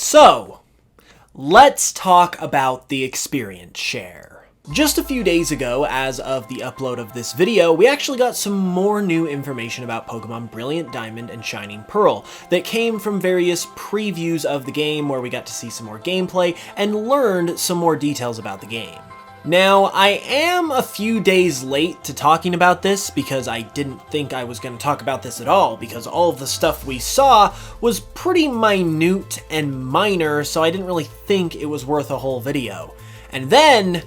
So, let's talk about the experience share. Just a few days ago, as of the upload of this video, we actually got some more new information about Pokemon Brilliant Diamond and Shining Pearl that came from various previews of the game where we got to see some more gameplay and learned some more details about the game. Now, I am a few days late to talking about this because I didn't think I was going to talk about this at all because all of the stuff we saw was pretty minute and minor, so I didn't really think it was worth a whole video. And then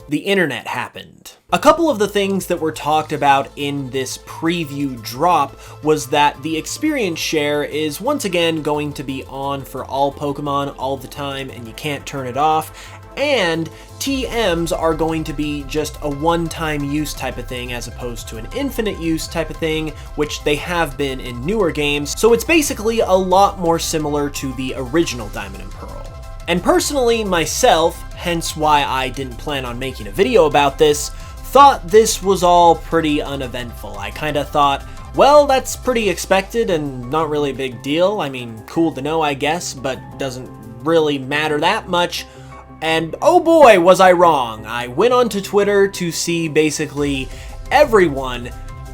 the internet happened. A couple of the things that were talked about in this preview drop was that the experience share is once again going to be on for all Pokemon all the time and you can't turn it off, and TMs are going to be just a one-time use type of thing as opposed to an infinite use type of thing, which they have been in newer games, so it's basically a lot more similar to the original Diamond and Pearl. And personally, myself, hence why I didn't plan on making a video about this, thought this was all pretty uneventful. I kinda thought, well, that's pretty expected and not really a big deal. I mean, cool to know, I guess, but doesn't really matter that much. And oh boy, was I wrong. I went onto Twitter to see basically everyone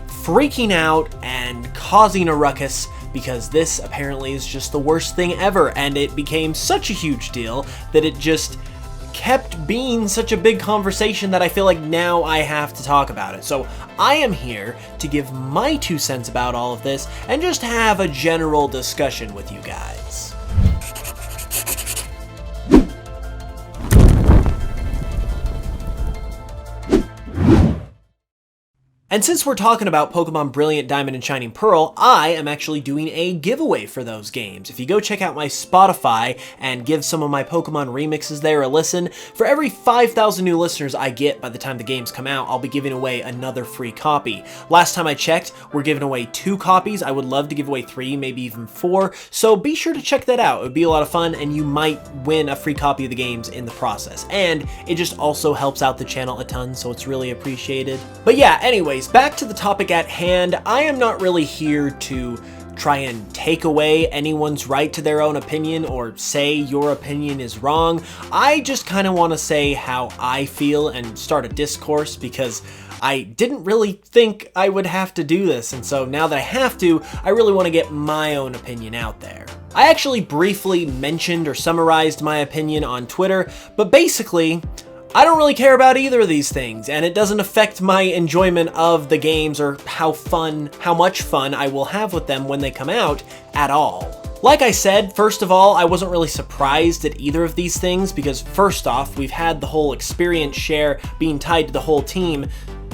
freaking out and causing a ruckus because this apparently is just the worst thing ever, and it became such a huge deal that it just kept being such a big conversation that I feel like now I have to talk about it. So I am here to give my 2 cents about all of this and just have a general discussion with you guys. And since we're talking about Pokemon Brilliant Diamond and Shining Pearl, I am actually doing a giveaway for those games. If you go check out my Spotify and give some of my Pokemon remixes there a listen, for every 5,000 new listeners I get by the time the games come out, I'll be giving away another free copy. Last time I checked, we're giving away 2 copies. I would love to give away 3, maybe even 4, so be sure to check that out. It would be a lot of fun, and you might win a free copy of the games in the process. And it just also helps out the channel a ton, so it's really appreciated. But yeah, anyways, back to the topic at hand. I am not really here to try and take away anyone's right to their own opinion or say your opinion is wrong. I just kind of want to say how I feel and start a discourse because I didn't really think I would have to do this, and so now that I have to, I really want to get my own opinion out there. I actually briefly mentioned or summarized my opinion on Twitter, but basically, I don't really care about either of these things, and it doesn't affect my enjoyment of the games or how much fun I will have with them when they come out at all. Like I said, first of all, I wasn't really surprised at either of these things because first off, we've had the whole experience share being tied to the whole team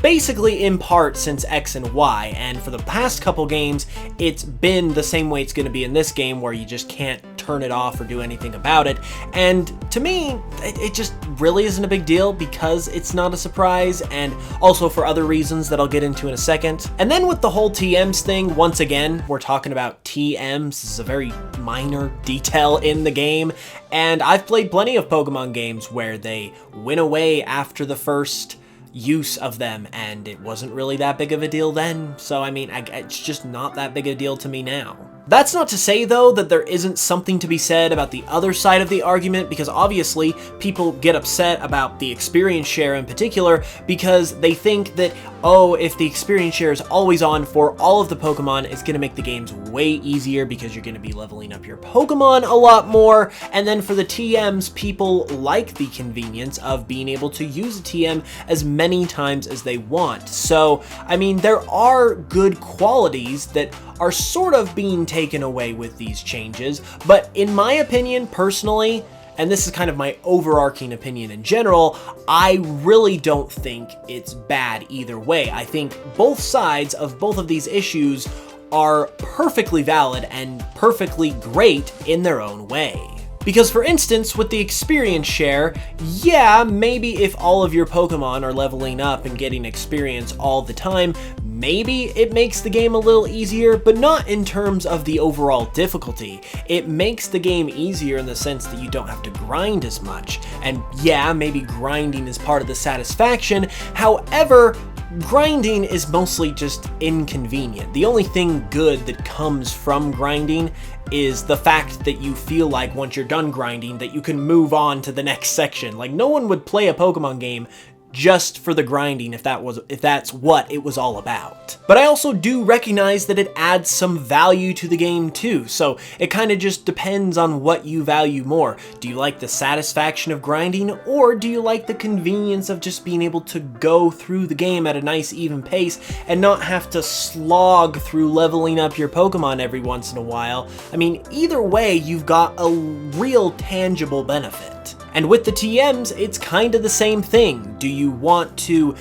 basically in part since X and Y, and for the past couple games, it's been the same way it's going to be in this game where you just can't turn it off or do anything about it, and to me, it just really isn't a big deal because it's not a surprise, and also for other reasons that I'll get into in a second. And then with the whole TMs thing, once again, we're talking about TMs. This is a very minor detail in the game, and I've played plenty of Pokemon games where they went away after the first use of them, and it wasn't really that big of a deal then, so I mean, it's just not that big a deal to me now. That's not to say, though, that there isn't something to be said about the other side of the argument, because obviously people get upset about the experience share in particular because they think that, oh, if the experience share is always on for all of the Pokemon, it's going to make the games way easier because you're going to be leveling up your Pokemon a lot more, and then for the TMs, people like the convenience of being able to use a TM as many times as they want. So, I mean, there are good qualities that are sort of being taken away with these changes, but in my opinion, personally, and this is kind of my overarching opinion in general, I really don't think it's bad either way. I think both sides of both of these issues are perfectly valid and perfectly great in their own way. Because for instance, with the experience share, yeah, maybe if all of your Pokemon are leveling up and getting experience all the time, maybe it makes the game a little easier, but not in terms of the overall difficulty. It makes the game easier in the sense that you don't have to grind as much. And yeah, maybe grinding is part of the satisfaction. However, grinding is mostly just inconvenient. The only thing good that comes from grinding is the fact that you feel like once you're done grinding that you can move on to the next section. Like, no one would play a Pokemon game just for the grinding if that's what it was all about. But I also do recognize that it adds some value to the game too, so it kind of just depends on what you value more. Do you like the satisfaction of grinding, or do you like the convenience of just being able to go through the game at a nice even pace and not have to slog through leveling up your Pokemon every once in a while? I mean, either way, you've got a real tangible benefit. And with the TMs, it's kind of the same thing. Do you want to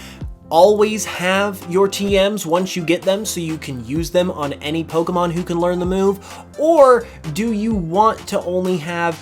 always have your TMs once you get them so you can use them on any Pokemon who can learn the move? Or do you want to only have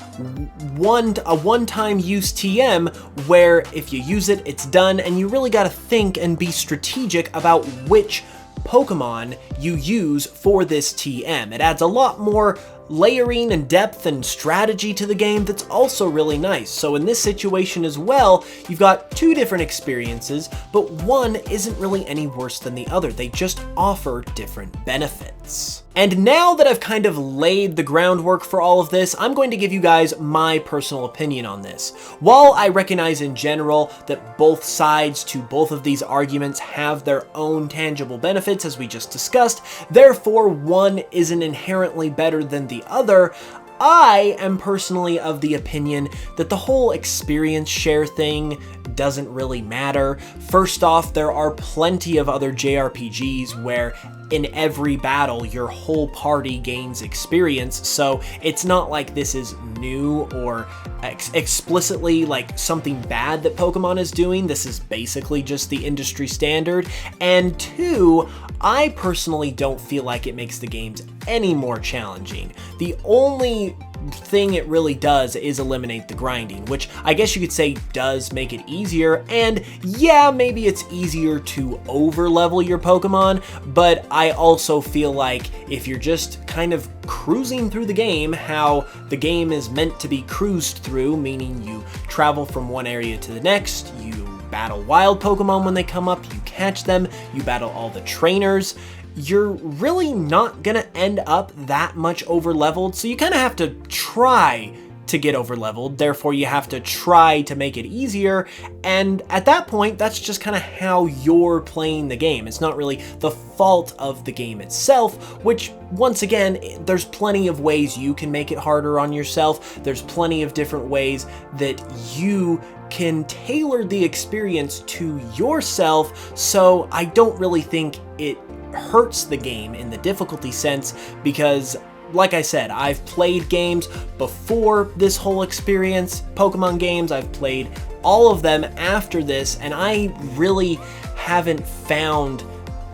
a one-time use TM where if you use it, it's done, and you really got to think and be strategic about which Pokemon you use for this TM? It adds a lot more layering and depth and strategy to the game that's also really nice. So in this situation as well, you've got two different experiences, but one isn't really any worse than the other. They just offer different benefits. And now that I've kind of laid the groundwork for all of this, I'm going to give you guys my personal opinion on this. While I recognize in general that both sides to both of these arguments have their own tangible benefits, as we just discussed, therefore one isn't inherently better than the other, I am personally of the opinion that the whole experience share thing doesn't really matter. First off, there are plenty of other JRPGs where in every battle your whole party gains experience, so it's not like this is new or explicitly like something bad that Pokemon is doing. This is basically just the industry standard. And two, I personally don't feel like it makes the games any more challenging. The only thing it really does is eliminate the grinding, which I guess you could say does make it easier, and yeah, maybe it's easier to over-level your Pokemon, but I also feel like if you're just kind of cruising through the game, how the game is meant to be cruised through, meaning you travel from one area to the next, you battle wild Pokemon when they come up, you catch them, you battle all the trainers, you're really not gonna end up that much over-leveled, so you kind of have to try to get over-leveled, therefore you have to try to make it easier, and at that point, that's just kind of how you're playing the game. It's not really the fault of the game itself, which, once again, there's plenty of ways you can make it harder on yourself, there's plenty of different ways that you can tailor the experience to yourself, so I don't really think it hurts the game in the difficulty sense, because like I said, I've played games before this whole experience, Pokemon games, I've played all of them after this, and I really haven't found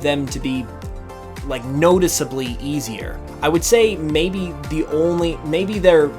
them to be like noticeably easier. I would say maybe they're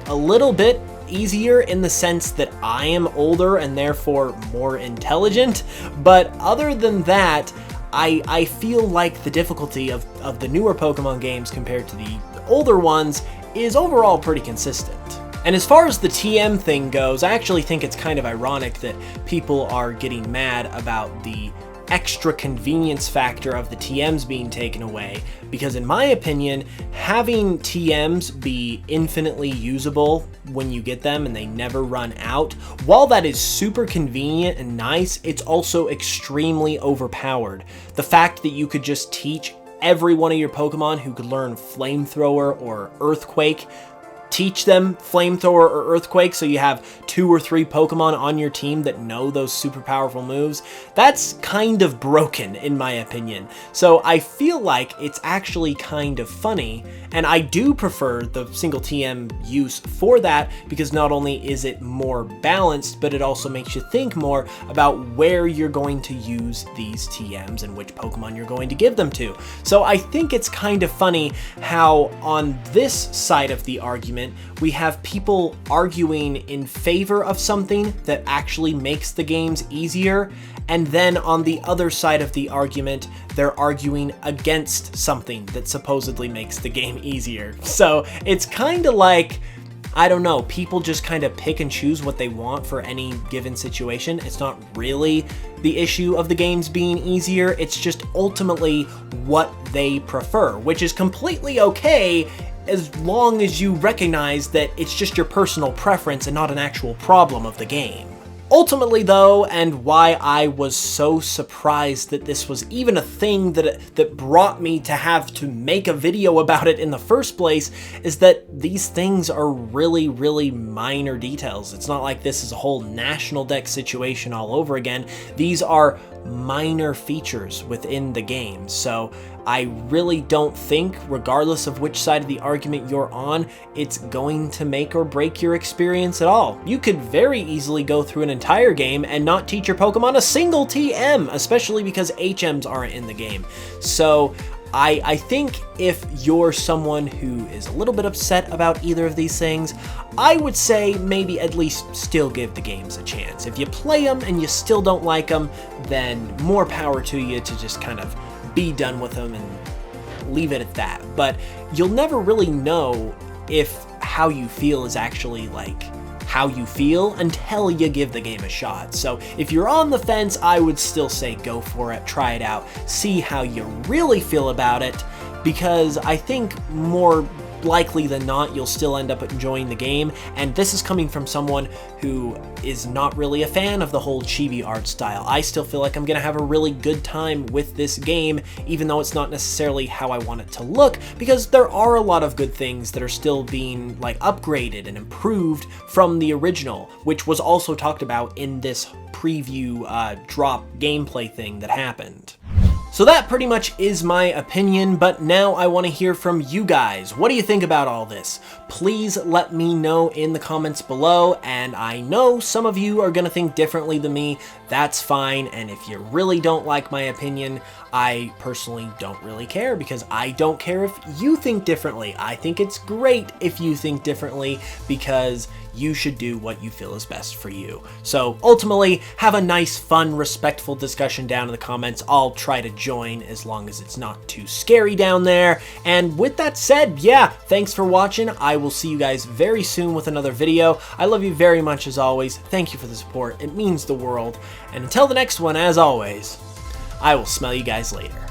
a little bit easier in the sense that I am older and therefore more intelligent, but other than that, I feel like the difficulty of the newer Pokemon games compared to the older ones is overall pretty consistent. And as far as the TM thing goes, I actually think it's kind of ironic that people are getting mad about the extra convenience factor of the TMs being taken away, because in my opinion, having TMs be infinitely usable when you get them and they never run out, while that is super convenient and nice, it's also extremely overpowered. The fact that you could just teach every one of your Pokemon who could learn Flamethrower or Earthquake, teach them Flamethrower or Earthquake so you have 2 or 3 Pokemon on your team that know those super powerful moves, that's kind of broken in my opinion. So I feel like it's actually kind of funny, and I do prefer the single TM use for that, because not only is it more balanced, but it also makes you think more about where you're going to use these TMs and which Pokemon you're going to give them to. So I think it's kind of funny how on this side of the argument, we have people arguing in favor of something that actually makes the games easier, and then on the other side of the argument, they're arguing against something that supposedly makes the game easier. So it's kind of like I don't know, people just kind of pick and choose what they want for any given situation. It's not really the issue of the games being easier, it's just ultimately what they prefer, which is completely okay as long as you recognize that it's just your personal preference and not an actual problem of the game. Ultimately though, and why I was so surprised that this was even a thing that brought me to have to make a video about it in the first place, is that these things are really minor details. It's not like this is a whole national deck situation all over again. These are minor features within the game. So I really don't think, regardless of which side of the argument you're on, it's going to make or break your experience at all. You could very easily go through an entire game and not teach your Pokemon a single TM, especially because HMs aren't in the game. So I think if you're someone who is a little bit upset about either of these things, I would say maybe at least still give the games a chance. If you play them and you still don't like them, then more power to you to just kind of be done with them and leave it at that. But you'll never really know if how you feel is actually like how you feel until you give the game a shot. So if you're on the fence, I would still say go for it, try it out, see how you really feel about it, because I think more likely than not you'll still end up enjoying the game. And this is coming from someone who is not really a fan of the whole chibi art style. I still feel like I'm gonna have a really good time with this game, even though it's not necessarily how I want it to look, because there are a lot of good things that are still being like upgraded and improved from the original, which was also talked about in this preview drop gameplay thing that happened. So that pretty much is my opinion, but now I want to hear from you guys. What do you think about all this? Please let me know in the comments below, and I know some of you are going to think differently than me. That's fine, and if you really don't like my opinion, I personally don't really care, because I don't care if you think differently. I think it's great if you think differently, because you should do what you feel is best for you. So ultimately, have a nice, fun, respectful discussion down in the comments. I'll try to join as long as it's not too scary down there. And with that said, yeah, thanks for watching. I will see you guys very soon with another video. I love you very much as always. Thank you for the support. It means the world. And until the next one, as always, I will smell you guys later.